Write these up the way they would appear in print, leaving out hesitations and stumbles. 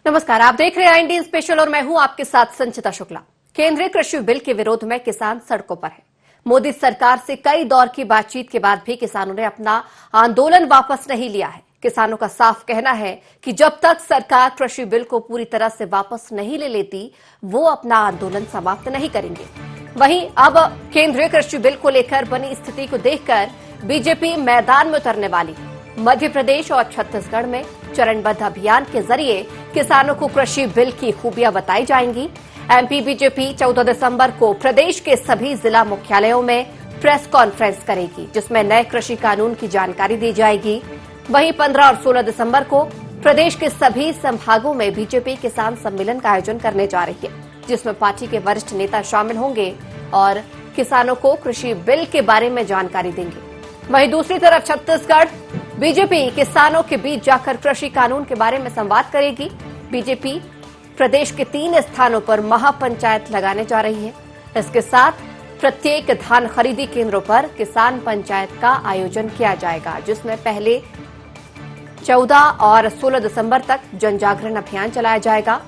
नमस्कार, आप देख रहे हैं इंडियन स्पेशल और मैं हूं आपके साथ संचिता शुक्ला। केंद्रीय कृषि बिल के विरोध में किसान सड़कों पर है। मोदी सरकार से कई दौर की बातचीत के बाद भी किसानों ने अपना आंदोलन वापस नहीं लिया है। किसानों का साफ कहना है कि जब तक सरकार कृषि बिल को पूरी तरह से वापस नहीं ले लेती, वो अपना आंदोलन समाप्त नहीं करेंगे। वहीं अब केंद्रीय कृषि बिल को लेकर बनी स्थिति को देखकर बीजेपी मैदान में उतरने वाली है। मध्य प्रदेश और छत्तीसगढ़ में चरणबद्ध अभियान के जरिए किसानों को कृषि बिल की खूबियां बताई जाएंगी। एमपी बीजेपी 14 दिसंबर को प्रदेश के सभी जिला मुख्यालयों में प्रेस कॉन्फ्रेंस करेगी, जिसमें नए कृषि कानून की जानकारी दी जाएगी। वहीं 15 और 16 दिसंबर को प्रदेश के सभी संभागों में बीजेपी किसान सम्मेलन का आयोजन करने जा रही है, जिसमें पार्टी के वरिष्ठ नेता शामिल होंगे और किसानों को कृषि बिल के बारे में जानकारी देंगे। वहीं दूसरी तरफ छत्तीसगढ़ बीजेपी किसानों के बीच जाकर कृषि कानून के बारे में संवाद करेगी। बीजेपी प्रदेश के 3 स्थानों पर महापंचायत लगाने जा रही है। इसके साथ प्रत्येक धान खरीदी केंद्रों पर किसान पंचायत का आयोजन किया जाएगा, जिसमें पहले 14 और 16 दिसंबर तक जनजागरण अभियान चलाया जाएगा,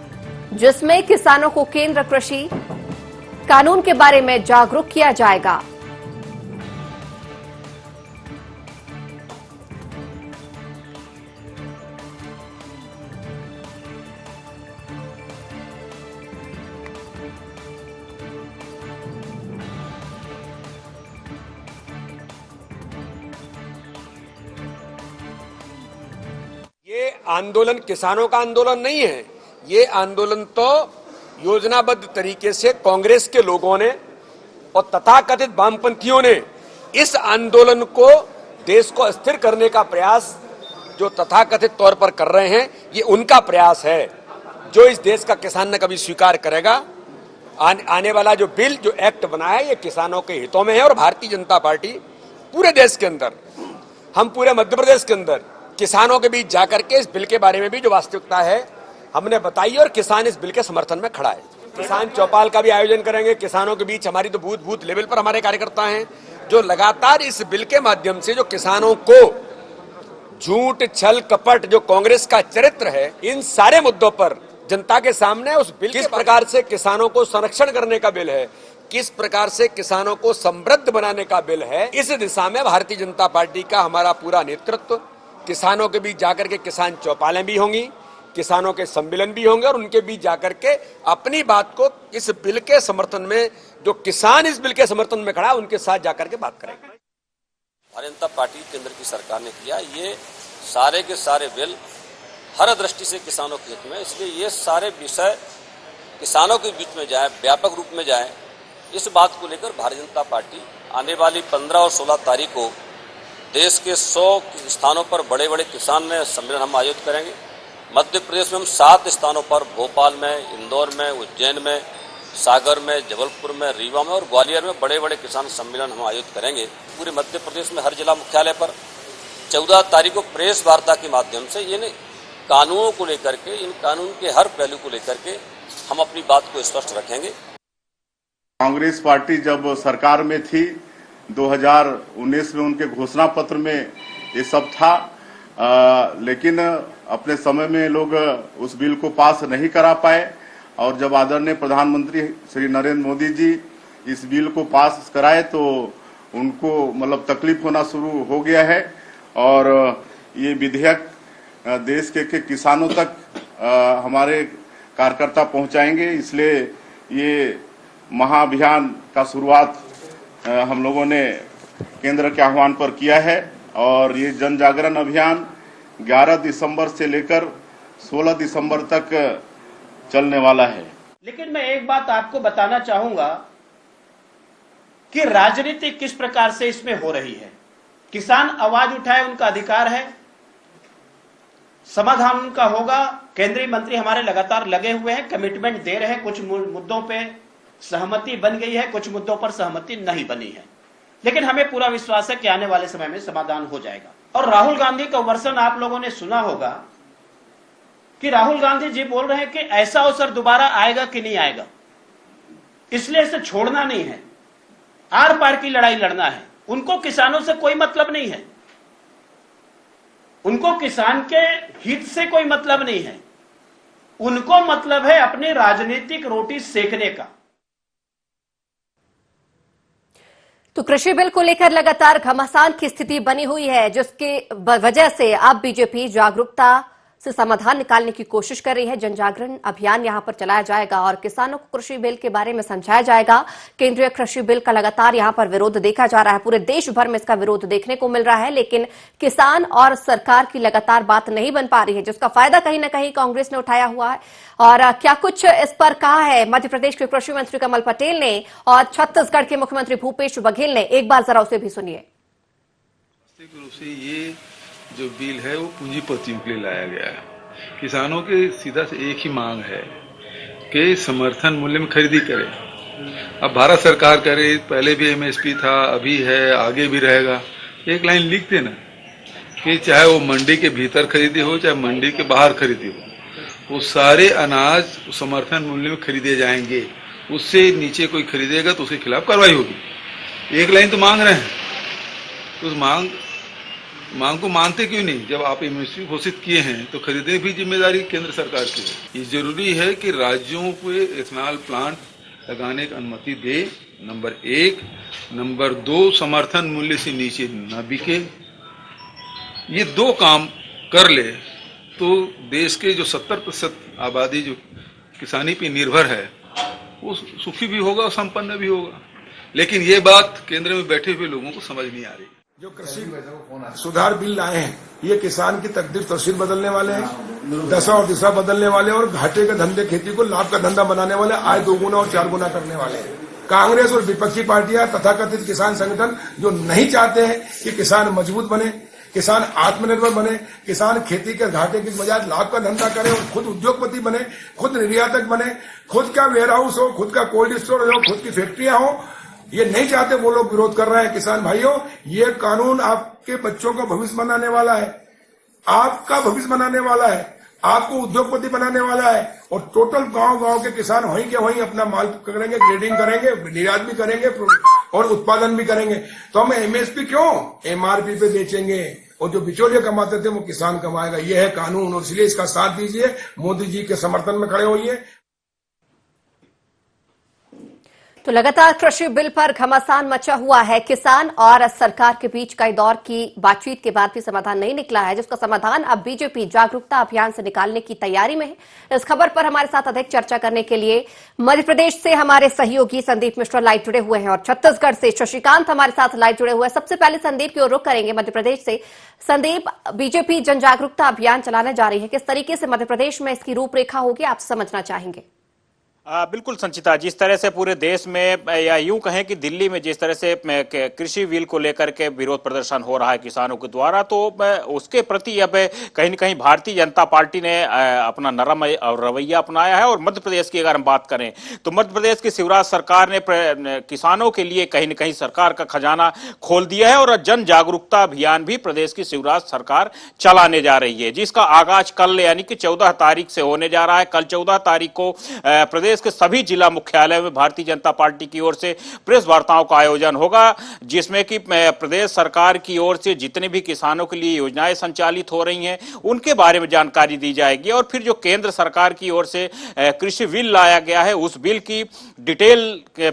जिसमें किसानों को केंद्र कृषि कानून के बारे में जागरूक किया जाएगा। ये आंदोलन किसानों का आंदोलन नहीं है। ये आंदोलन तो योजनाबद्ध तरीके से कांग्रेस के लोगों ने और तथाकथित वामपंथियों ने इस आंदोलन को देश को अस्थिर करने का प्रयास जो तथाकथित तौर पर कर रहे हैं, ये उनका प्रयास है जो इस देश का किसान न कभी स्वीकार करेगा। आने वाला जो बिल, जो एक्ट बना है, ये किसानों के हितों में है। और भारतीय जनता पार्टी पूरे देश के अंदर, हम पूरे मध्य प्रदेश के अंदर किसानों के बीच जाकर के इस बिल के बारे में भी जो वास्तविकता है हमने बताई, और किसान इस बिल के समर्थन में खड़ा है। किसान चौपाल का भी आयोजन करेंगे। किसानों के बीच हमारी तो बूथ लेवल पर हमारे कार्यकर्ता हैं जो लगातार इस बिल के माध्यम से जो किसानों को झूठ, छल, कपट, जो कांग्रेस का चरित्र है, इन सारे मुद्दों पर जनता के सामने उस बिल किस प्रकार से किसानों को संरक्षण करने का बिल है, किस प्रकार से किसानों को समृद्ध बनाने का बिल है, इस दिशा में भारतीय जनता पार्टी का हमारा पूरा नेतृत्व। किसानों के बीच जाकर के किसान चौपालें भी होंगी, किसानों के सम्मेलन भी होंगे, और उनके बीच जाकर के अपनी बात को इस बिल के समर्थन में, जो किसान इस बिल के समर्थन में खड़ा है, उनके साथ जाकर के बात करेंगे। भारतीय जनता पार्टी केंद्र की सरकार ने किया, ये सारे के सारे बिल हर दृष्टि से किसानों के हित में, इसलिए ये सारे विषय किसानों के बीच में जाए, व्यापक रूप में जाए। इस बात को लेकर भारतीय जनता पार्टी आने वाली 15 और 16 तारीख को देश के 100 स्थानों पर बड़े बड़े किसान सम्मेलन हम आयोजित करेंगे। मध्य प्रदेश में हम 7 स्थानों पर, भोपाल में, इंदौर में, उज्जैन में, सागर में, जबलपुर में, रीवा में और ग्वालियर में बड़े बड़े किसान सम्मेलन हम आयोजित करेंगे। पूरे मध्य प्रदेश में हर जिला मुख्यालय पर 14 तारीख को प्रेस वार्ता के माध्यम से इन कानूनों को लेकर के, इन कानून के हर पहलू को लेकर के हम अपनी बात को स्पष्ट रखेंगे। कांग्रेस पार्टी जब सरकार में थी 2019 में, उनके घोषणा पत्र में ये सब था, लेकिन अपने समय में लोग उस बिल को पास नहीं करा पाए। और जब आदरणीय प्रधानमंत्री श्री नरेंद्र मोदी जी इस बिल को पास कराए तो उनको मतलब तकलीफ होना शुरू हो गया है। और ये विधेयक देश के किसानों तक हमारे कार्यकर्ता पहुंचाएंगे, इसलिए ये महाअभियान का शुरुआत हम लोगों ने केंद्र के आह्वान पर किया है। और ये जन जागरण अभियान 11 दिसंबर से लेकर 16 दिसंबर तक चलने वाला है। लेकिन मैं एक बात आपको बताना चाहूंगा कि राजनीति किस प्रकार से इसमें हो रही है। किसान आवाज उठाए, उनका अधिकार है, समाधान उनका होगा। केंद्रीय मंत्री हमारे लगातार लगे हुए हैं, कमिटमेंट दे रहे हैं। कुछ मुद्दों पे सहमति बन गई है, कुछ मुद्दों पर सहमति नहीं बनी है, लेकिन हमें पूरा विश्वास है कि आने वाले समय में समाधान हो जाएगा। और राहुल गांधी का वर्षन आप लोगों ने सुना होगा कि राहुल गांधी जी बोल रहे हैं कि ऐसा अवसर दोबारा आएगा कि नहीं आएगा, इसलिए इसे छोड़ना नहीं है, आर पार की लड़ाई लड़ना है। उनको किसानों से कोई मतलब नहीं है, उनको किसान के हित से कोई मतलब नहीं है। उनको मतलब है अपनी राजनीतिक रोटी सेकने का। तो कृषि बिल को लेकर लगातार घमासान की स्थिति बनी हुई है, जिसके वजह से अब बीजेपी जागरूकता से समाधान निकालने की कोशिश कर रही है। जन जागरण अभियान यहां पर चलाया जाएगा और किसानों को कृषि बिल के बारे में समझाया जाएगा। केंद्रीय कृषि बिल का लगातार यहां पर विरोध देखा जा रहा है, पूरे देश भर में इसका विरोध देखने को मिल रहा है, लेकिन किसान और सरकार की लगातार बात नहीं बन पा रही है, जिसका फायदा कहीं ना कहीं कांग्रेस ने उठाया हुआ है। और क्या कुछ इस पर कहा है मध्य प्रदेश के कृषि मंत्री कमल पटेल ने और छत्तीसगढ़ के मुख्यमंत्री भूपेश बघेल ने, एक बार जरा उसे भी सुनिए। ये जो बिल है वो पूंजीपतियों के लिए लाया गया है। किसानों के सीधा से एक ही मांग है कि समर्थन मूल्य में खरीदी करें। अब भारत सरकार करे, पहले भी एमएसपी था, अभी है, आगे भी रहेगा। एक लाइन लिख देना कि चाहे वो मंडी के भीतर खरीदी हो चाहे मंडी के बाहर खरीदी हो, वो सारे अनाज समर्थन मूल्य में खरीदे जाएंगे। उससे नीचे कोई खरीदेगा तो उसके खिलाफ कार्रवाई होगी। एक लाइन तो मांग रहे हैं, तो उस मांग को मानते क्यों नहीं? जब आप एमएसपी घोषित किए हैं तो खरीदने भी जिम्मेदारी केंद्र सरकार की है। ये जरूरी है कि राज्यों को एथेनॉल प्लांट लगाने की अनुमति दे, नंबर 1। नंबर 2, समर्थन मूल्य से नीचे न बिके। ये 2 काम कर ले तो देश के जो 70% आबादी जो किसानी पे निर्भर है वो सुखी भी होगा और संपन्न भी होगा। लेकिन ये बात केंद्र में बैठे हुए लोगों को समझ नहीं आ रही। जो कृषि सुधार बिल लाए हैं, ये किसान की तकदीर तस्वीर बदलने वाले हैं, दशा और दिशा बदलने वाले और घाटे के धंधे खेती को लाभ का धंधा बनाने वाले, आय 2 गुना और 4 गुना करने वाले हैं। कांग्रेस और विपक्षी पार्टियां तथाकथित किसान संगठन जो नहीं चाहते हैं कि किसान मजबूत बने, किसान आत्मनिर्भर बने, किसान खेती के घाटे की बजाय लाभ का धंधा करे और खुद उद्योगपति बने, खुद निर्यातक बने, खुद का वेयर हाउस हो, खुद का कोल्ड स्टोर हो, खुद की फैक्ट्रियां हो, ये नहीं चाहते, वो लोग विरोध कर रहे हैं। किसान भाइयों, ये कानून आपके बच्चों का भविष्य बनाने वाला है, आपका भविष्य बनाने वाला है, आपको उद्योगपति बनाने वाला है और टोटल गांव के किसान वहीं के वहीं अपना माल करेंगे, ग्रेडिंग करेंगे, निर्यात भी करेंगे और उत्पादन भी करेंगे। तो हम एमएसपी क्यों, एमआरपी पे बेचेंगे और जो बिचौलिए कमाते थे वो किसान कमाएगा। ये है कानून और इसलिए इसका साथ दीजिए, मोदी जी के समर्थन में खड़े होइए। तो लगातार कृषि बिल पर घमासान मचा हुआ है। किसान और सरकार के बीच कई दौर की बातचीत के बाद भी समाधान नहीं निकला है, जिसका समाधान अब बीजेपी जागरूकता अभियान से निकालने की तैयारी में है। इस खबर पर हमारे साथ अधिक चर्चा करने के लिए मध्य प्रदेश से हमारे सहयोगी संदीप मिश्रा लाइव जुड़े हुए हैं और छत्तीसगढ़ से शशिकांत हमारे साथ लाइव जुड़े हुए हैं। सबसे पहले संदीप की ओर रुख करेंगे मध्य प्रदेश से। संदीप, बीजेपी जन जागरूकता अभियान चलाने जा रही है, किस तरीके से मध्य प्रदेश में इसकी रूपरेखा होगी, आप समझना चाहेंगे? बिल्कुल संचिता, जिस तरह से पूरे देश में या यूं कहें कि दिल्ली में जिस तरह से कृषि बिल को लेकर के विरोध प्रदर्शन हो रहा है किसानों के द्वारा, तो उसके प्रति अब कहीं न कहीं भारतीय जनता पार्टी ने अपना नरम रवैया अपनाया है। और मध्य प्रदेश की अगर हम बात करें तो मध्य प्रदेश की शिवराज सरकार ने किसानों के लिए कहीं न कहीं सरकार का खजाना खोल दिया है और जन जागरूकता अभियान भी प्रदेश की शिवराज सरकार चलाने जा रही है, जिसका आगाज कल यानी कि 14 तारीख से होने जा रहा है। कल 14 तारीख को प्रदेश के सभी जिला मुख्यालय में भारतीय जनता पार्टी की ओर से प्रेस वार्ताओं का आयोजन होगा, जिसमें कि प्रदेश सरकार की ओर से जितने भी किसानों के लिए योजनाएं संचालित हो रही हैं उनके बारे में जानकारी दी जाएगी और फिर जो केंद्र सरकार की ओर से कृषि बिल लाया गया है उस बिल की डिटेल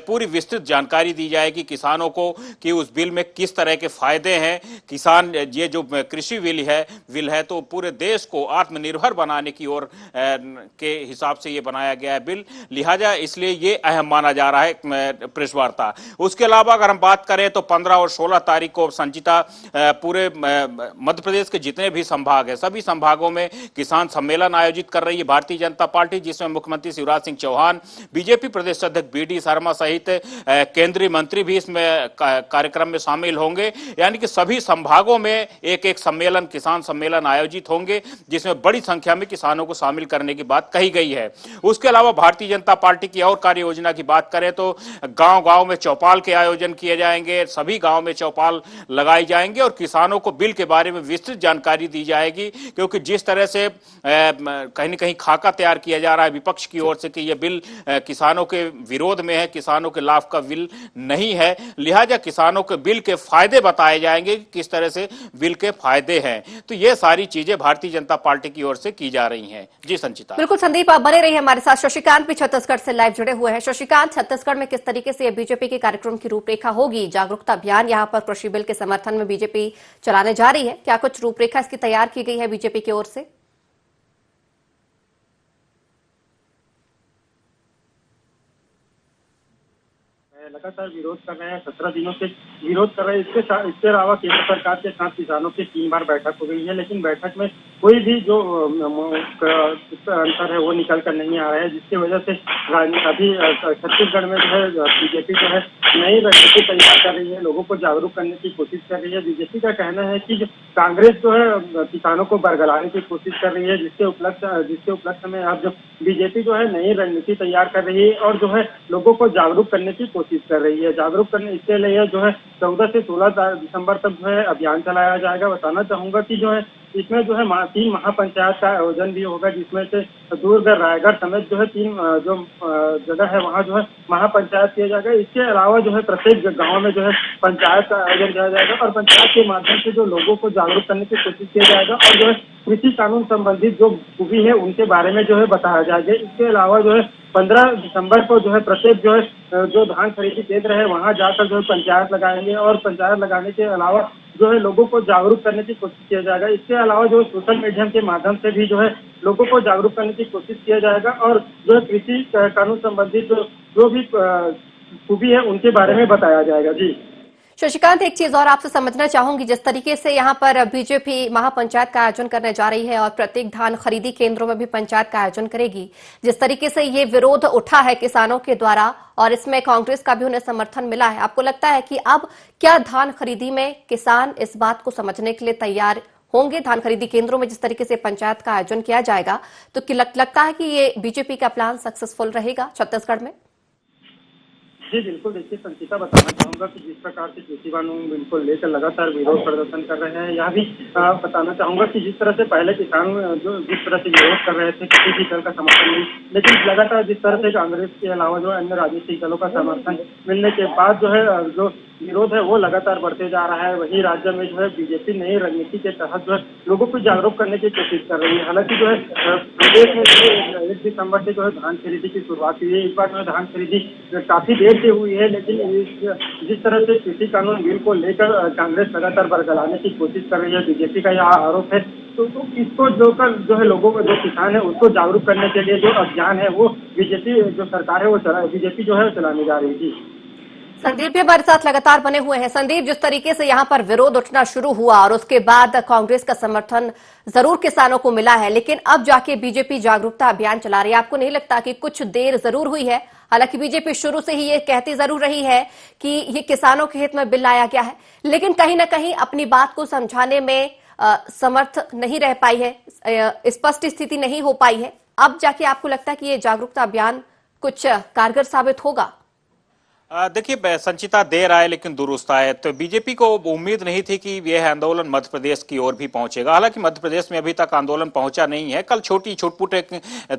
पूरी विस्तृत जानकारी दी जाएगी किसानों को कि उस बिल में किस तरह के फायदे हैं। किसान ये जो कृषि बिल है तो पूरे देश को आत्मनिर्भर बनाने की ओर के हिसाब से ये बनाया गया है बिल, लिहाजा इसलिए ये अहम माना जा रहा है प्रेस वार्ता। उसके अलावा अगर हम बात करें तो 15 और 16 तारीख को संचिता पूरे मध्य प्रदेश के जितने भी संभाग है सभी संभागों में किसान सम्मेलन आयोजित कर रही है भारतीय जनता पार्टी, जिसमें मुख्यमंत्री शिवराज सिंह चौहान, बीजेपी प्रदेश अध्यक्ष बीडी शर्मा सहित केंद्रीय मंत्री भी इसमें कार्यक्रम में शामिल होंगे। यानी कि सभी संभागों में एक सम्मेलन, किसान सम्मेलन आयोजित होंगे जिसमें बड़ी संख्या में किसानों को शामिल करने की बात कही गई है। उसके अलावा भारतीय जनता पार्टी की और कार्य योजना की बात करें तो गांव-गांव में चौपाल के आयोजन किए जाएंगे, सभी गांव में चौपाल लगाई जाएंगे और किसानों को बिल के बारे में विस्तृत जानकारी दी जाएगी, क्योंकि जिस तरह से कहीं न कहीं खाका तैयार किया जा रहा है विपक्ष की ओर से कि यह बिल किसानों के विरोध में है, किसानों के लाभ का बिल नहीं है, लिहाजा किसानों के बिल के फायदे बताए जाएंगे कि किस तरह से बिल के फायदे हैं। तो ये सारी चीजें भारतीय जनता पार्टी की ओर से की जा रही हैं। जी संचिता। बिल्कुल संदीप, आप बने रहिए हमारे साथ। शशिकांत भी छत्तीसगढ़ से लाइव जुड़े हुए हैं। शशिकांत, छत्तीसगढ़ में किस तरीके से बीजेपी के कार्यक्रम की रूपरेखा होगी? जागरूकता अभियान यहां पर कृषि बिल के समर्थन में बीजेपी चलाने जा रही है, क्या कुछ रूपरेखा इसकी तैयार की गई है बीजेपी की ओर से? लगातार विरोध कर रहे हैं, 17 दिनों से विरोध कर रहे हैं। इसके अलावा केंद्र सरकार के साथ किसानों की 3 बार बैठक हो गई है, लेकिन बैठक में कोई भी जो अंतर है वो निकल कर नहीं आ रहा है, जिसकी वजह से अभी छत्तीसगढ़ में जो है बीजेपी जो है नई रणनीति तैयार कर रही है, लोगों को जागरूक करने की कोशिश कर रही है। बीजेपी का कहना है कि कांग्रेस जो है किसानों को बरगलाने की कोशिश कर रही है, जिसके उपलक्ष्य में अब जो बीजेपी जो है नई रणनीति तैयार कर रही है और जो है लोगों को जागरूक करने की कोशिश कर रही है। जागरूक करने इसके लिए जो है 14 से 16 दिसंबर तक जो है अभियान चलाया जाएगा। बताना चाहूंगा कि जो है इसमें जो है 3 महापंचायत का आयोजन भी होगा, जिसमें से दूरगढ़, रायगढ़ समेत जो है 3 जो जगह है वहाँ जो है महापंचायत किया जाएगा। इसके अलावा जो है प्रत्येक गांव में जो है पंचायत का आयोजन किया जाएगा और पंचायत के माध्यम से जो लोगों को जागरूक करने की कोशिश किया जाएगा और जो है कृषि कानून संबंधित जो खूबी है उनके बारे में जो है बताया जाएगा। इसके अलावा जो है 15 दिसंबर को जो है प्रत्येक जो है जो धान खरीदी केंद्र है वहाँ जाकर जो है पंचायत लगाएंगे और पंचायत लगाने के अलावा जो है लोगों को जागरूक करने की कोशिश किया जाएगा। इसके अलावा जो सोशल मीडिया के माध्यम से भी जो है लोगों को जागरूक करने की कोशिश किया जाएगा और जो है कृषि कानून संबंधित जो भी खूबी है उनके बारे में बताया जाएगा। जी शशिकांत, एक चीज और आपसे समझना चाहूंगी, जिस तरीके से यहाँ पर बीजेपी महापंचायत का आयोजन करने जा रही है और प्रत्येक धान खरीदी केंद्रों में भी पंचायत का आयोजन करेगी, जिस तरीके से ये विरोध उठा है किसानों के द्वारा और इसमें कांग्रेस का भी उन्हें समर्थन मिला है, आपको लगता है कि अब क्या धान खरीदी में किसान इस बात को समझने के लिए तैयार होंगे? धान खरीदी केंद्रों में जिस तरीके से पंचायत का आयोजन किया जाएगा, तो लगता है कि ये बीजेपी का प्लान सक्सेसफुल रहेगा छत्तीसगढ़ में? जी बिल्कुल, देखिए संचिता, बताना चाहूंगा कि जिस प्रकार से कृषि कानून बिल को लेकर लगातार विरोध प्रदर्शन कर रहे हैं, यह भी बताना चाहूंगा कि जिस तरह से पहले किसान जो जिस तरह से विरोध कर रहे थे किसी भी दल का समर्थन नहीं, लेकिन लगातार जिस तरह से कांग्रेस के अलावा जो अन्य राजनीतिक दलों का समर्थन मिलने के बाद जो है जो विरोध है वो लगातार बढ़ते जा रहा है। वही राज्य में जो है बीजेपी नई रणनीति के तहत जो है लोगों को जागरूक करने की कोशिश कर रही है। हालांकि जो है प्रदेश में जो 1 दिसंबर से जो है धान खरीदी की शुरुआत हुई है। इस बार जो है धान खरीदी काफी देर से हुई है, लेकिन जिस तरह से कृषि कानून बिल को लेकर कांग्रेस लगातार बरगलाने की कोशिश कर रही है, बीजेपी का यह आरोप है। तो इसको जो है लोगों को, जो किसान है उसको जागरूक करने के लिए जो अभियान है वो बीजेपी जो सरकार है वो बीजेपी जो है चलाने जा रही थी। संदीप भी हमारे साथ लगातार बने हुए हैं। संदीप, जिस तरीके से यहाँ पर विरोध उठना शुरू हुआ और उसके बाद कांग्रेस का समर्थन जरूर किसानों को मिला है, लेकिन अब जाके बीजेपी जागरूकता अभियान चला रही है, आपको नहीं लगता कि कुछ देर जरूर हुई है? हालांकि बीजेपी शुरू से ही ये कहती जरूर रही है कि ये किसानों के हित में बिल लाया गया है, लेकिन कहीं ना कहीं अपनी बात को समझाने में समर्थ नहीं रह पाई है, स्पष्ट स्थिति नहीं हो पाई है। अब जाके आपको लगता है कि ये जागरूकता अभियान कुछ कारगर साबित होगा? देखिए संचिता, देर आए लेकिन दुरुस्त आए। तो बीजेपी को उम्मीद नहीं थी कि यह आंदोलन मध्य प्रदेश की ओर भी पहुंचेगा। हालांकि मध्य प्रदेश में अभी तक आंदोलन पहुंचा नहीं है। कल छोटी छुटपुट एक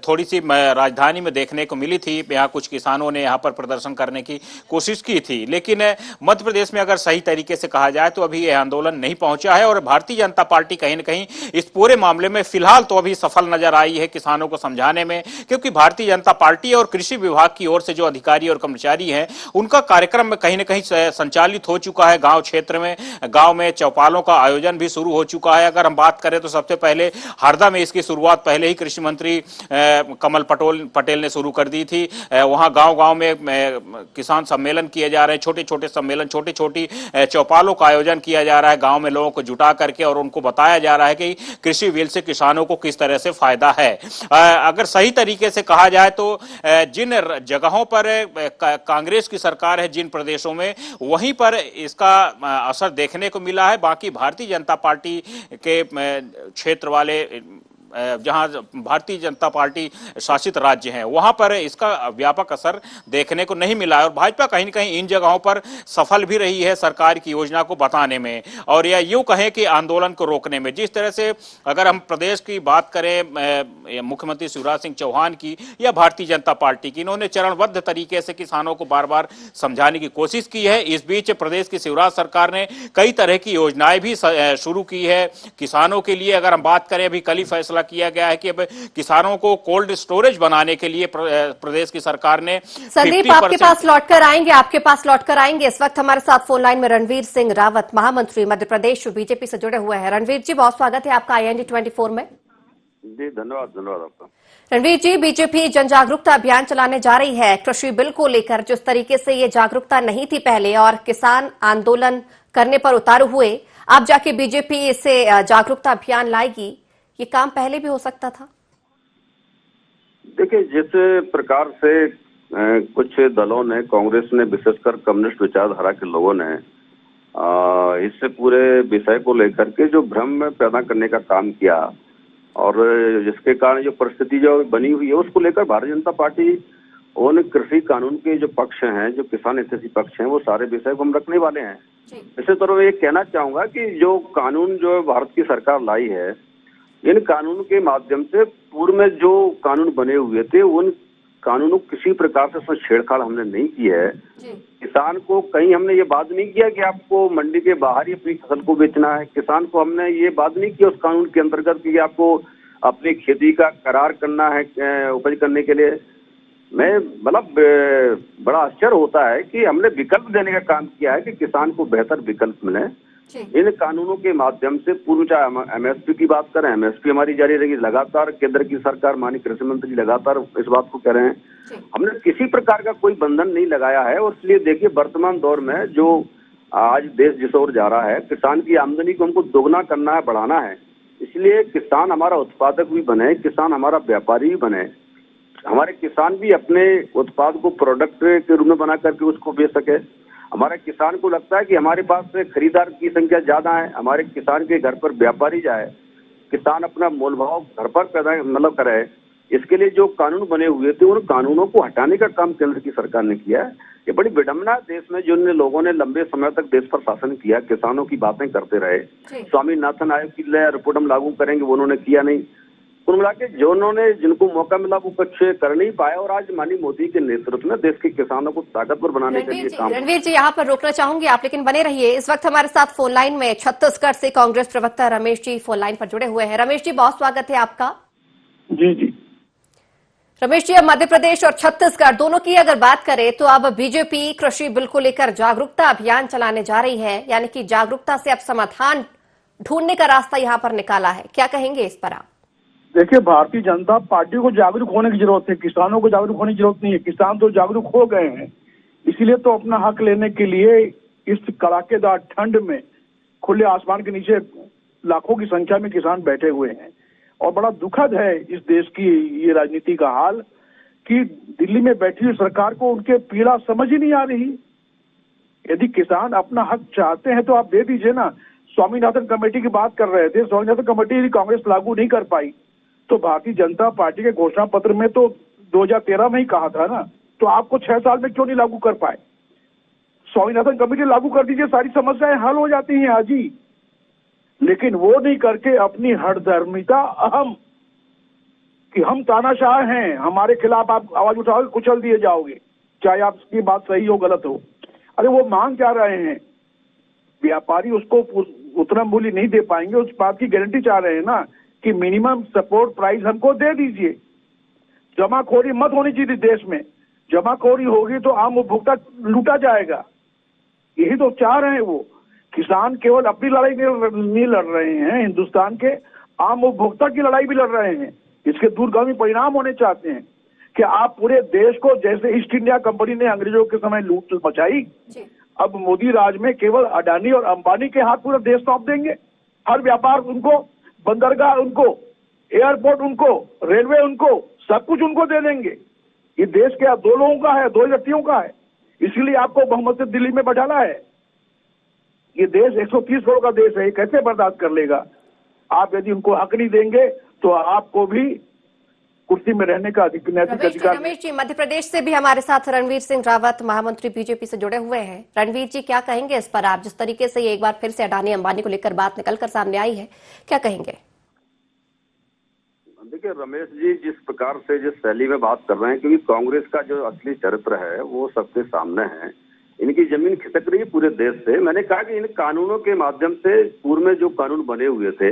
थोड़ी सी राजधानी में देखने को मिली थी, यहाँ कुछ किसानों ने यहाँ पर प्रदर्शन करने की कोशिश की थी, लेकिन मध्य प्रदेश में अगर सही तरीके से कहा जाए तो अभी यह आंदोलन नहीं पहुंचा है। और भारतीय जनता पार्टी कहीं न कहीं इस पूरे मामले में फिलहाल तो अभी सफल नजर आई है किसानों को समझाने में, क्योंकि भारतीय जनता पार्टी और कृषि विभाग की ओर से जो अधिकारी और कर्मचारी हैं उनका कार्यक्रम कहीं न कहीं संचालित हो चुका है। गांव क्षेत्र में, गांव में चौपालों का आयोजन भी शुरू हो चुका है। अगर हम बात करें तो सबसे पहले हरदा में इसकी शुरुआत पहले ही कृषि मंत्री कमल पटेल ने शुरू कर दी थी। वहां गांव-गांव में किसान सम्मेलन किए जा रहे हैं, छोटे-छोटे सम्मेलन, छोटी-छोटी चौपालों का आयोजन किया जा रहा है गांव में लोगों को जुटा करके, और उनको बताया जा रहा है कि कृषि बिल से किसानों को किस तरह से फायदा है। अगर सही तरीके से कहा जाए तो जिन जगहों पर कांग्रेस की सरकार है, जिन प्रदेशों में, वहीं पर इसका असर देखने को मिला है। बाकी भारतीय जनता पार्टी के क्षेत्र वाले जहां भारतीय जनता पार्टी शासित राज्य हैं वहां पर इसका व्यापक असर देखने को नहीं मिला है और भाजपा कहीं न कहीं इन जगहों पर सफल भी रही है सरकार की योजना को बताने में और या यूं कहें कि आंदोलन को रोकने में। जिस तरह से अगर हम प्रदेश की बात करें मुख्यमंत्री शिवराज सिंह चौहान की या भारतीय जनता पार्टी की, इन्होंने चरणबद्ध तरीके से किसानों को बार बार समझाने की कोशिश की है। इस बीच प्रदेश की शिवराज सरकार ने कई तरह की योजनाएं भी शुरू की है किसानों के लिए। अगर हम बात करें, अभी कल ही फैसला किया गया है कि अब किसानों को कोल्ड स्टोरेज बनाने के लिए प्रदेश की सरकार ने संदीप आपके पास लौटकर आएंगे। इस वक्त हमारे साथ फोन लाइन में रणवीर सिंह रावत, महामंत्री मध्य प्रदेश बीजेपी से जुड़े हुए हैं। रणवीर जी, बहुत स्वागत है आपका IND 24 में। जी धन्यवाद आपका। रणवीर जी, बीजेपी जन जागरूकता अभियान चलाने जा रही है कृषि बिल को लेकर। जिस तरीके से ये जागरूकता नहीं थी पहले और किसान आंदोलन करने पर उतारू हुए, अब जाके बीजेपी इसे जागरूकता अभियान लाएगी, ये काम पहले भी हो सकता था? देखिए, जिस प्रकार से कुछ दलों ने, कांग्रेस ने, विशेषकर कम्युनिस्ट विचारधारा के लोगों ने इससे पूरे विषय को लेकर के जो भ्रम पैदा करने का काम किया और जिसके कारण जो परिस्थिति जो बनी हुई है उसको लेकर भारतीय जनता पार्टी उन कृषि कानून के जो पक्ष हैं, जो किसान हितैषी पक्ष हैं, वो सारे विषय को हम रखने वाले हैं। इसी तरह मैं ये कहना चाहूंगा कि जो कानून जो भारत की सरकार लाई है, इन कानून के माध्यम से पूर्व में जो कानून बने हुए थे उन कानूनों किसी प्रकार से छेड़छाड़ हमने नहीं की है। किसान को कहीं हमने ये बात नहीं किया कि आपको मंडी के बाहर ही अपनी फसल को बेचना है। किसान को हमने ये बात नहीं की उस कानून के अंतर्गत कि आपको अपनी खेती का करार करना है उपज करने के लिए। मैं मतलब बड़ा आश्चर्य होता है कि हमने विकल्प देने का काम किया है कि किसान को बेहतर विकल्प मिले। इन कानूनों के माध्यम से पूर्व चाहे MSP की बात करें, MSP हमारी जारी रहेगी। लगातार केंद्र की सरकार, माननीय कृषि मंत्री लगातार इस बात को कह रहे हैं। हमने किसी प्रकार का कोई बंधन नहीं लगाया है और इसलिए देखिए वर्तमान दौर में जो आज देश जिस ओर जा रहा है, किसान की आमदनी को हमको दोगुना करना है, बढ़ाना है। इसलिए किसान हमारा उत्पादक भी बने, किसान हमारा व्यापारी भी बने, हमारे किसान भी अपने उत्पाद को प्रोडक्ट के रूप में बना करके उसको बेच सके। हमारे किसान को लगता है कि हमारे पास खरीदार की संख्या ज्यादा है, हमारे किसान के घर पर व्यापारी जाए, किसान अपना मोल भाव घर पर पैदा मतलब करे। इसके लिए जो कानून बने हुए थे उन कानूनों को हटाने का काम केंद्र की सरकार ने किया है। ये बड़ी विडंबना देश में जिन लोगों ने लंबे समय तक देश पर शासन किया, किसानों की बातें करते रहे। स्वामीनाथन आयोग की रिपोर्ट हम लागू करेंगे, वो उन्होंने किया नहीं। कुल मिला के जो उन्होंने जिनको मौका मिला वो कुछ कर नहीं पाए और आज माननीय मोदी के नेतृत्व में देश के किसानों को ताकतवर बनाने के लिए काम। रणवीर जी, यहाँ पर रोकना चाहूंगी आप, लेकिन बने रहिए। इस वक्त हमारे साथ फोन लाइन में छत्तीसगढ़ से कांग्रेस प्रवक्ता रमेश जी फोन लाइन पर जुड़े हुए हैं। रमेश जी, बहुत स्वागत है आपका। जी रमेश जी, अब मध्य प्रदेश और छत्तीसगढ़ दोनों की अगर बात करें तो अब बीजेपी कृषि बिल को लेकर जागरूकता अभियान चलाने जा रही है, यानी कि जागरूकता से अब समाधान ढूंढने का रास्ता यहाँ पर निकाला है। क्या कहेंगे इस पर आप? देखिए, भारतीय जनता पार्टी को जागरूक होने की जरूरत है, किसानों को जागरूक होने की जरूरत नहीं है। किसान तो जागरूक हो गए हैं, इसीलिए तो अपना हक लेने के लिए इस कड़ाकेदार ठंड में खुले आसमान के नीचे लाखों की संख्या में किसान बैठे हुए हैं। और बड़ा दुखद है इस देश की ये राजनीति का हाल कि दिल्ली में बैठी हुई सरकार को उनके पीड़ा समझ ही नहीं आ रही। यदि किसान अपना हक चाहते हैं तो आप दे दीजिए ना। स्वामीनाथन कमेटी की बात कर रहे थे, स्वामीनाथन कमेटी यदि कांग्रेस लागू नहीं कर पाई तो भारतीय जनता पार्टी के घोषणा पत्र में तो 2013 में ही कहा था ना, तो आपको 6 साल में क्यों नहीं लागू कर पाए? स्वामीनाथन कमेटी लागू कर दीजिए, सारी समस्याएं हल हो जाती हैं आज ही। लेकिन वो नहीं करके अपनी हठधर्मिता, अहम कि हम तानाशाह हैं, हमारे खिलाफ आप आवाज उठाओगे कुचल दिए जाओगे, चाहे आपकी बात सही हो गलत हो। अरे वो मांग क्या रहे हैं? व्यापारी उसको उतना मूल्य नहीं दे पाएंगे, उस बात की गारंटी चाह रहे हैं ना कि मिनिमम सपोर्ट प्राइस हमको दे दीजिए। जमाखोरी मत होनी चाहिए देश में, जमाखोरी होगी तो आम उपभोक्ता लूटा जाएगा। यही तो चाह रहे हैं वो। किसान केवल अपनी लड़ाई नहीं लड़ रहे हैं, हिंदुस्तान के आम उपभोक्ता की लड़ाई भी लड़ रहे हैं। इसके दूरगामी परिणाम होने चाहते हैं कि आप पूरे देश को, जैसे ईस्ट इंडिया कंपनी ने अंग्रेजों के समय लूट मचाई, अब मोदी राज में केवल अडानी और अंबानी के हाथ पूरा देश सौंप देंगे। हर व्यापार उनको, बंदरगाह उनको, एयरपोर्ट उनको, रेलवे उनको, सब कुछ उनको दे देंगे। ये देश क्या 2 लोगों का है, 2 व्यक्तियों का है? इसीलिए आपको बहुमत से दिल्ली में बैठाना है। ये देश 130 करोड़ का देश है, ये कैसे बर्दाश्त कर लेगा? आप यदि उनको हक नहीं देंगे तो आपको भी कुर्सी में रहने का नैतिक अधिकार। रमेश जी, मध्य प्रदेश से भी हमारे साथ रणवीर सिंह रावत महामंत्री बीजेपी से जुड़े हुए हैं। रणवीर जी, क्या कहेंगे इस पर? आप जिस तरीके से ये एक बार फिर से अडानी अंबानी को लेकर बात निकलकर सामने आई है, क्या कहेंगे? देखिए रमेश जी, जिस प्रकार से जिस शैली में बात कर रहे हैं, क्योंकि कांग्रेस का जो असली चरित्र है वो सबके सामने है। इनकी जमीन खिसक रही है पूरे देश से। मैंने कहा कि इन कानूनों के माध्यम से पूर्व में जो कानून बने हुए थे,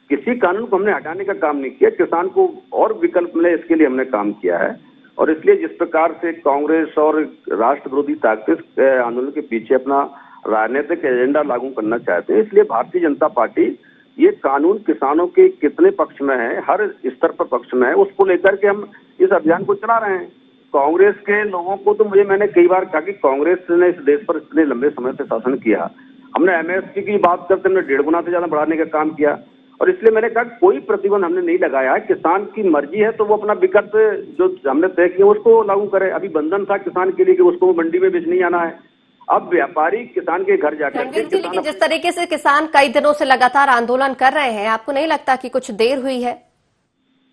किसी कानून को हमने हटाने का काम नहीं किया। किसान को और विकल्प मिले इसके लिए हमने काम किया है। और इसलिए जिस प्रकार से कांग्रेस और राष्ट्र विरोधी ताकतें आंदोलन के पीछे अपना राजनीतिक एजेंडा लागू करना चाहते हैं, इसलिए भारतीय जनता पार्टी ये कानून किसानों के कितने पक्ष में है, हर स्तर पर पक्ष में है, उसको लेकर के हम इस अभियान को चला रहे हैं। कांग्रेस के लोगों को तो मैंने कई बार कहा कि कांग्रेस ने इस देश पर इतने लंबे समय से शासन किया। हमने एमएसपी की बात करते हमने 1.5 गुना से ज्यादा बढ़ाने का काम किया। और इसलिए मैंने कहा कोई प्रतिबंध हमने नहीं लगाया है। किसान की मर्जी है तो वो अपना विकल्प जो हमने तय किया उसको लागू करे। अभी बंधन था किसान के लिए कि उसको मंडी में बेच नहीं आना है। अब व्यापारी किसान के घर जाकर लेकिन जिस तरीके से किसान कई दिनों से लगातार आंदोलन कर रहे हैं, आपको नहीं लगता कि कुछ देर हुई है?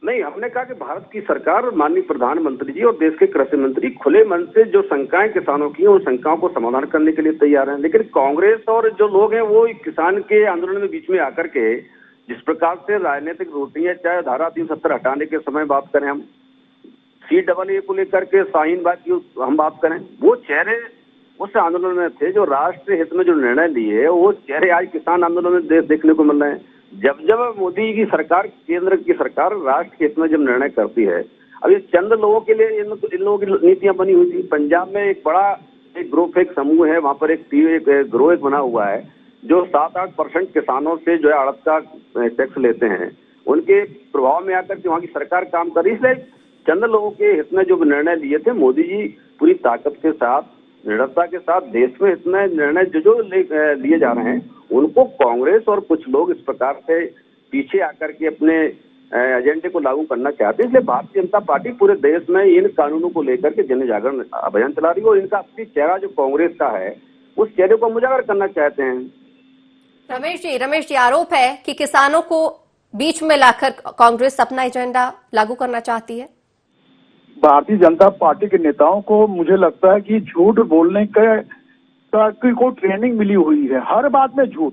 नहीं, हमने कहा कि भारत की सरकार, माननीय प्रधानमंत्री जी और देश के कृषि मंत्री खुले मन से जो शंकाएं किसानों की उन शंकाओं को समाधान करने के लिए तैयार हैं। लेकिन कांग्रेस और जो लोग हैं वो किसान के आंदोलन में बीच में आकर के जिस प्रकार से राजनीतिक रोटियां, चाहे धारा 370 हटाने के समय बात करें, हम CAA को लेकर के शाहीनबाग की हम बात करें, वो चेहरे उस आंदोलन में थे जो राष्ट्र हित में जो निर्णय लिए, वो चेहरे आज किसान आंदोलन में देखने को मिल रहे हैं। जब जब मोदी की सरकार, केंद्र की सरकार राष्ट्र हित में जब निर्णय करती है, अब ये चंद लोगों के लिए इन लोगों की नीतियां बनी हुई थी। पंजाब में एक बड़ा एक ग्रुप, एक समूह है, वहां पर एक ग्रोह बना हुआ है जो 7-8% किसानों से जो है आड़त का टैक्स लेते हैं। उनके प्रभाव में आकर के वहाँ की सरकार काम कर रही है। इसलिए चंद लोगों के हित में जो निर्णय लिए थे, मोदी जी पूरी ताकत के साथ, दृढ़ता के साथ देश में इतने निर्णय जो लिए जा रहे हैं, उनको कांग्रेस और कुछ लोग इस प्रकार से पीछे आकर के अपने एजेंडे को लागू करना चाहते हैं। इसलिए भारतीय जनता पार्टी पूरे देश में इन कानूनों को लेकर के जन जागरण अभियान चला रही है और इनका असली चेहरा जो कांग्रेस का है उस चेहरे को उजागर करना चाहते हैं। रमेश जी, आरोप है कि किसानों को बीच में लाकर कांग्रेस अपना एजेंडा लागू करना चाहती है। भारतीय जनता पार्टी के नेताओं को मुझे लगता है कि झूठ बोलने को ट्रेनिंग मिली हुई है, हर बात में झूठ।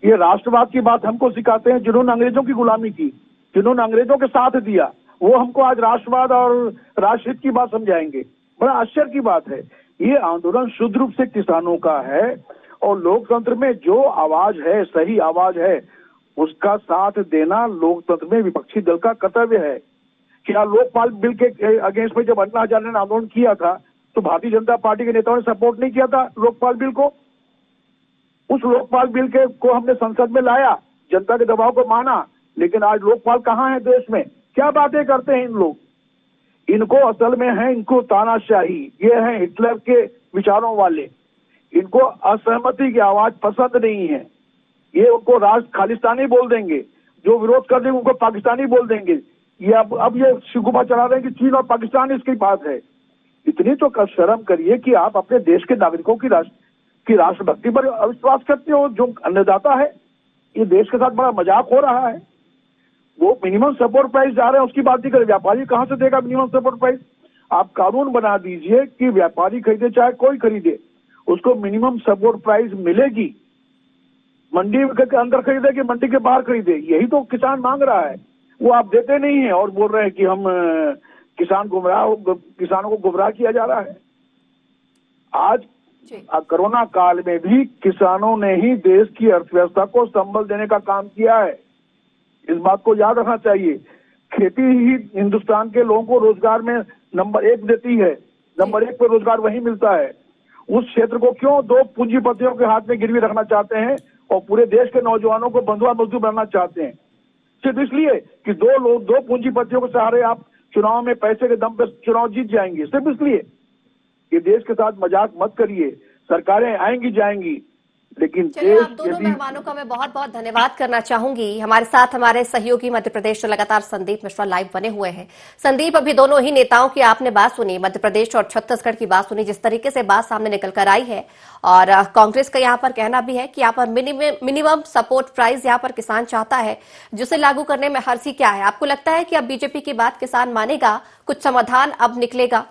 ये राष्ट्रवाद की बात हमको सिखाते हैं जिन्होंने अंग्रेजों की गुलामी की, जिन्होंने अंग्रेजों के साथ दिया, वो हमको आज राष्ट्रवाद और राष्ट्रहित की बात समझाएंगे। बड़ा आश्चर्य की बात है। ये आंदोलन शुद्ध रूप से किसानों का है और लोकतंत्र में जो आवाज है, सही आवाज है, उसका साथ देना लोकतंत्र में विपक्षी दल का कर्तव्य है। क्या लोकपाल बिल के अगेंस्ट में जब अन्ना हजारे ने आंदोलन किया था तो भारतीय जनता पार्टी के नेताओं ने सपोर्ट नहीं किया था लोकपाल बिल को? उस लोकपाल बिल को हमने संसद में लाया, जनता के दबाव को माना, लेकिन आज लोकपाल कहाँ है देश में? क्या बातें करते हैं इन लोग? इनको असल में है, इनको तानाशाही, ये है हिटलर के विचारों वाले। इनको असहमति की आवाज पसंद नहीं है। ये उनको राष्ट्र खालिस्तानी बोल देंगे, जो विरोध कर देंगे उनको पाकिस्तानी बोल देंगे। ये अब ये शिगुफा चला रहे हैं कि चीन और पाकिस्तान इसकी बात है। इतनी तो शर्म करिए कि आप अपने देश के नागरिकों की राष्ट्रभक्ति पर अविश्वास करते हो। जो अन्नदाता है, ये देश के साथ बड़ा मजाक हो रहा है। वो मिनिमम सपोर्ट प्राइस जा रहे हैं, उसकी बात नहीं करें। व्यापारी कहां से देगा मिनिमम सपोर्ट प्राइस? आप कानून बना दीजिए कि व्यापारी खरीदे चाहे कोई खरीदे, उसको मिनिमम सपोर्ट प्राइस मिलेगी। मंडी के अंदर खरीदे कि मंडी के बाहर खरीदे, यही तो किसान मांग रहा है। वो आप देते नहीं है और बोल रहे हैं कि हम किसानों को गुमराह किया जा रहा है। आज कोरोना काल में भी किसानों ने ही देश की अर्थव्यवस्था को संबल देने का काम किया है। इस बात को याद रखना चाहिए। खेती ही हिंदुस्तान के लोगों को रोजगार में नंबर 1 देती है, नंबर 1 पे रोजगार वही मिलता है। उस क्षेत्र को क्यों 2 पूंजीपतियों के हाथ में गिरवी रखना चाहते हैं और पूरे देश के नौजवानों को बंधुआ मजदूर बनाना चाहते हैं? सिर्फ इसलिए कि 2 पूंजीपतियों के सहारे आप चुनाव में पैसे के दम पे चुनाव जीत जाएंगे, सिर्फ इसलिए। ये देश के साथ मजाक मत करिए। सरकारें आएंगी जाएंगी, लेकिन चलिए, देश आप दोनों यदि मेहमानों का मैं बहुत बहुत धन्यवाद करना चाहूंगी। हमारे साथ हमारे सहयोगी मध्य प्रदेश से लगातार संदीप मिश्रा लाइव बने हुए हैं। संदीप, अभी दोनों ही नेताओं की आपने बात सुनी, मध्य प्रदेश और छत्तीसगढ़ की बात सुनी, जिस तरीके से बात सामने निकल कर आई है। और कांग्रेस का यहाँ पर कहना भी है कि यहाँ पर मिनिमम सपोर्ट प्राइस यहाँ पर किसान चाहता है, जिसे लागू करने में हर्जी क्या है? आपको लगता है कि अब बीजेपी की बात किसान मानेगा, कुछ समाधान अब निकलेगा?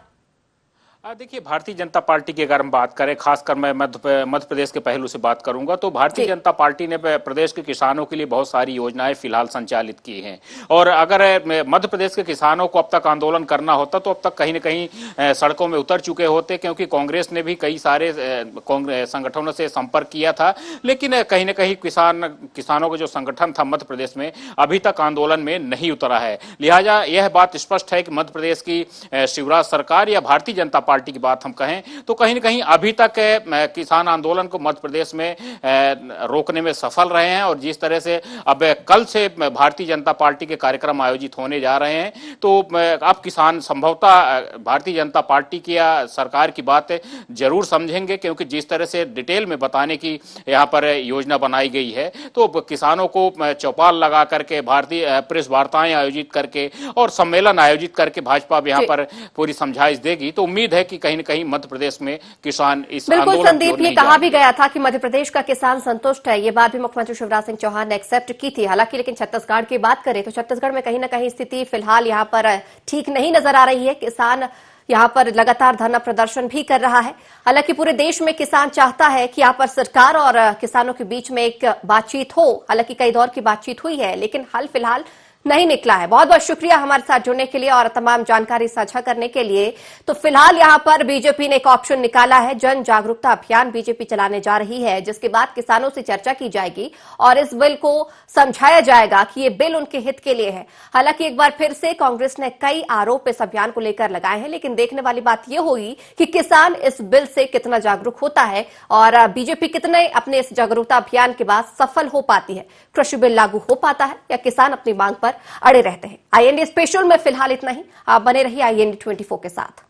देखिए, भारतीय जनता पार्टी की अगर हम बात करें, खासकर मैं मध्य प्रदेश के पहलू से बात करूंगा, तो भारतीय जनता पार्टी ने प्रदेश के किसानों के लिए बहुत सारी योजनाएं फिलहाल संचालित की हैं। और अगर मध्य प्रदेश के किसानों को अब तक आंदोलन करना होता तो अब तक कहीं न कहीं सड़कों में उतर चुके होते, क्योंकि कांग्रेस ने भी कई सारे संगठनों से संपर्क किया था। लेकिन कहीं न कहीं किसानों का जो संगठन था मध्य प्रदेश में, अभी तक आंदोलन में नहीं उतरा है। लिहाजा यह बात स्पष्ट है कि मध्य प्रदेश की शिवराज सरकार या भारतीय जनता पार्टी की बात हम कहें तो कहीं न कहीं अभी तक किसान आंदोलन को मध्य प्रदेश में रोकने में सफल रहे हैं। और जिस तरह से अब कल से भारतीय जनता पार्टी के कार्यक्रम आयोजित होने जा रहे हैं, तो अब किसान संभवतः भारतीय जनता पार्टी की या सरकार की बात जरूर समझेंगे, क्योंकि जिस तरह से डिटेल में बताने की यहाँ पर योजना बनाई गई है, तो किसानों को चौपाल लगा करके भारतीय प्रेस वार्ताएं आयोजित करके और सम्मेलन आयोजित करके भाजपा यहाँ पर पूरी समझाइश देगी। तो उम्मीद है कि कहीं न कहीं मध्य प्रदेश में किसान इस बिल्कुल आंदोलन संदीप, ये कहा भी गया था कि मध्य प्रदेश का किसान संतुष्ट है। ये बात भी मुख्यमंत्री शिवराज सिंह चौहान ने एक्सेप्ट की थी। हालांकि लेकिन छत्तीसगढ़ की बात करें तो छत्तीसगढ़ में कहीं ना कहीं स्थिति फिलहाल यहाँ पर ठीक नहीं नजर आ रही है। किसान यहाँ पर लगातार धरना प्रदर्शन भी कर रहा है। हालांकि पूरे देश में किसान चाहता है कि यहाँ पर सरकार और किसानों के बीच में एक बातचीत हो। हालांकि कई दौर की बातचीत हुई है, लेकिन हल फिलहाल नहीं निकला है। बहुत बहुत शुक्रिया हमारे साथ जुड़ने के लिए और तमाम जानकारी साझा करने के लिए। तो फिलहाल यहाँ पर बीजेपी ने एक ऑप्शन निकाला है, जन जागरूकता अभियान बीजेपी चलाने जा रही है, जिसके बाद किसानों से चर्चा की जाएगी और इस बिल को समझाया जाएगा कि ये बिल उनके हित के लिए है। हालांकि एक बार फिर से कांग्रेस ने कई आरोप इस अभियान को लेकर लगाए हैं, लेकिन देखने वाली बात यह होगी कि किसान इस बिल से कितना जागरूक होता है और बीजेपी कितने अपने इस जागरूकता अभियान के बाद सफल हो पाती है। कृषि बिल लागू हो पाता है या किसान अपनी मांग पर अड़े रहते हैं। IND स्पेशल में फिलहाल इतना ही। आप बने रहिए IND 24 के साथ।